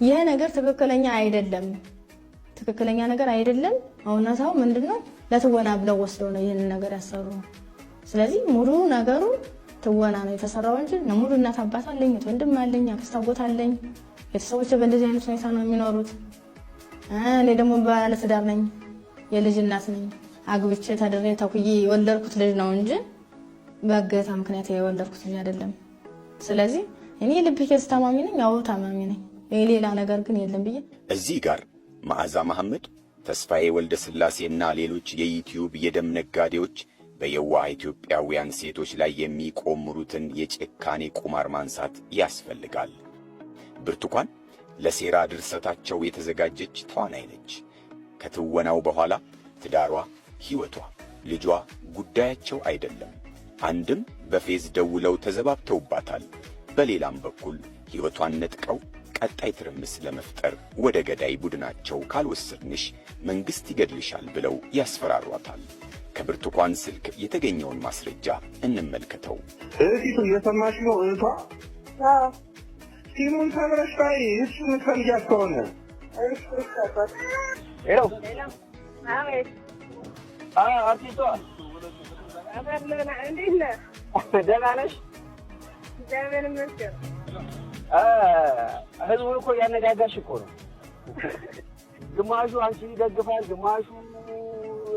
ይሄ ነገር ትክክለኛ አይደለም፣ ትክክለኛ ነገር አይደለም። እውነታው ምንድነው? ለትወና ብለው ወስደው ነው ይሄን ነገር ያሰሩ። ስለዚህ ሙሉ ነገሩ ትወና ነው የተሰራው እንጂ ሙሉ እናት አባት አለኝ፣ ወንድም አለኝ፣ አክስት አጎት አለኝ። ቤተሰቦቼ በእንደዚህ አይነት ሁኔታ ነው የሚኖሩት። እኔ ደግሞ ባለ ትዳር ነኝ፣ የልጅ እናት ነኝ። አግብቼ ተደሬ ተኩዬ የወለድኩት ልጅ ነው እንጂ በእገታ ምክንያት የወለድኩት ልጅ አይደለም። ስለዚህ እኔ ልብ ኬዝ ታማሚ ነኝ፣ ያው ታማሚ ነኝ። ሌላ ነገር ግን የለም ብዬ እዚህ ጋር መዓዛ መሐመድ፣ ተስፋዬ ወልደ ስላሴና ሌሎች የዩቲዩብ የደም ነጋዴዎች በየዋህ ኢትዮጵያውያን ሴቶች ላይ የሚቆምሩትን የጭካኔ ቁማር ማንሳት ያስፈልጋል። ብርቱካን ለሴራ ድርሰታቸው የተዘጋጀች ተዋናይ ነች። ከትወናው በኋላ ትዳሯ፣ ሕይወቷ፣ ልጇ ጉዳያቸው አይደለም። አንድም በፌዝ ደውለው ተዘባብተውባታል፣ በሌላም በኩል ሕይወቷን ነጥቀው ቀጣይ ትርምስ ለመፍጠር ወደ ገዳይ ቡድናቸው ካልወሰድንሽ መንግሥት ይገድልሻል ብለው ያስፈራሯታል። ከብርቱካን ስልክ የተገኘውን ማስረጃ እንመልከተው። እህቲቱ እየሰማሽ ነው? እህቷ ሲሙን ተምረሽ ታይ እሱ ምትፈልጊያት ከሆነ ሄሎ አርቲስቷ እንዴት ነህ? ደህና ነሽ? እግዚአብሔር ይመስገን። ህዝቡን እኮ እያነጋጋሽ እኮ ነው። ግማሹ አንቺን ይደግፋል፣ ግማሹ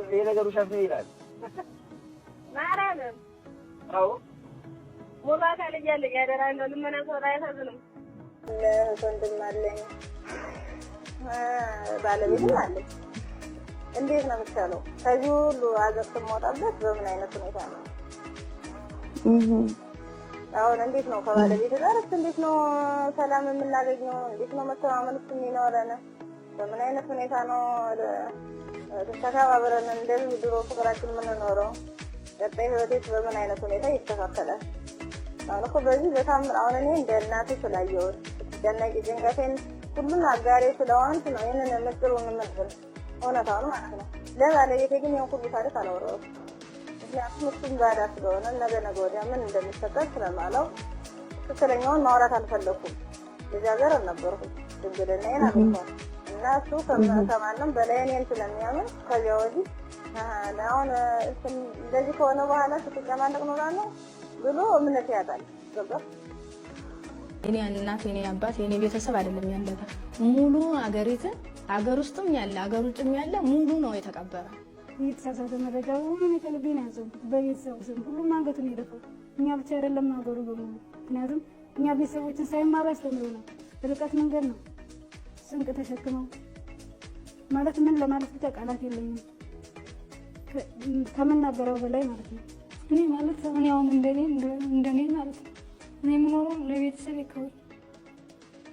ይሄ ነገር ውሸት ነው ይላል። ማርያምን አዎ ሙሉ አካል እያለኝ ያደራ እንደው ልመና ሰው ላይ አያሳዝንም። ወንድም አለኝ ባለቤትም አለኝ። እንዴት ነው የምትቻለው? ከዚህ ሁሉ አገር ስሞጣበት በምን አይነት ሁኔታ ነው? አሁን እንዴት ነው ከባለቤት ጋር እንዴት ነው ሰላም የምናገኘው? እንዴት ነው መተማመን የሚኖረን? በምን አይነት ሁኔታ ነው ተከባብረን እንደዚህ ድሮ ፍቅራችን የምንኖረው? ቀጣይ ህይወቴስ በምን አይነት ሁኔታ ይስተካከላል? አሁን እኮ በዚህ በታምር አሁን እኔ እንደ እናቴ ስላየሁት ስትጨነቂ ጭንቀቴን ሁሉን አጋሬ ስለሆንኩ ነው ይህንን ምስጢሩን የምነግርሽ፣ እውነታውን ማለት ነው። ለባለቤቴ ግን ይሄን ሁሉ ታሪክ አላወራሁም። ምክንያቱም እሱም ባዳ ስለሆነ ነገ ወዲያ ምን እንደሚፈጠር ስለማለው ትክክለኛውን ማውራት አልፈለኩም። ልጃገረድ ነበርኩ፣ ድንግልናዬን አልኩት እና እሱ ከማንም በላይ እኔን ስለሚያምን ከዚያ ወዲህ አሁን እንደዚህ ከሆነ በኋላ ስትጨማለቅ ኖራለሁ ብሎ እምነት ያጣል። ገባህ? እኔ እናት፣ እኔ አባት፣ እኔ ቤተሰብ አይደለም ያለታ ሙሉ አገር ውስጥም ያለ አገር ውጭም ያለ ሙሉ ነው የተቀበረ። የተሳሳተ መረጃ ሁሉም የተለብኝ ያዘው በቤተሰብ ስም ሁሉም አንገቱን ይደፋል። እኛ ብቻ አይደለም አገሩ በሙሉ። ምክንያቱም እኛ ቤተሰቦችን ሳይማሩ ያስተምሩናል። ርቀት መንገድ ነው ስንቅ ተሸክመው ማለት ምን ለማለት ብቻ ቃላት የለኝም ከመናገረው በላይ ማለት ነው። እኔ ማለት እኔ አሁን እንደኔ ማለት ነው እኔ የምኖረው ለቤተሰብ ክብር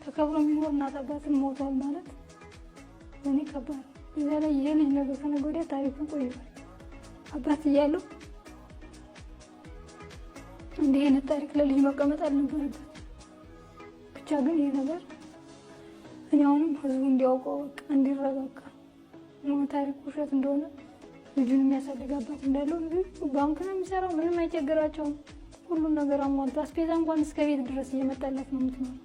ተከብሮ የሚኖር እናት አባትን ሞቷል ማለት እኔ ከባድ። እዛ ላይ የልጅ ነገር ከነገ ወዲያ ታሪኩን ቆይቷል። አባት እያለሁ እንዲህ አይነት ታሪክ ለልጅ መቀመጥ አልነበረበት። ብቻ ግን ይሄ ነገር እኔ አሁንም ህዝቡ እንዲያውቀው እንዲረጋጋ ታሪክ ውሸት እንደሆነ ልጁን የሚያሳድግ አባት እንዳለው ባንክ ነው የሚሰራው፣ ምንም አይቸግራቸውም። ሁሉም ነገር አሟልቶ አስቤዛ እንኳን እስከ ቤት ድረስ እየመጣላት ነው የምትኖረው።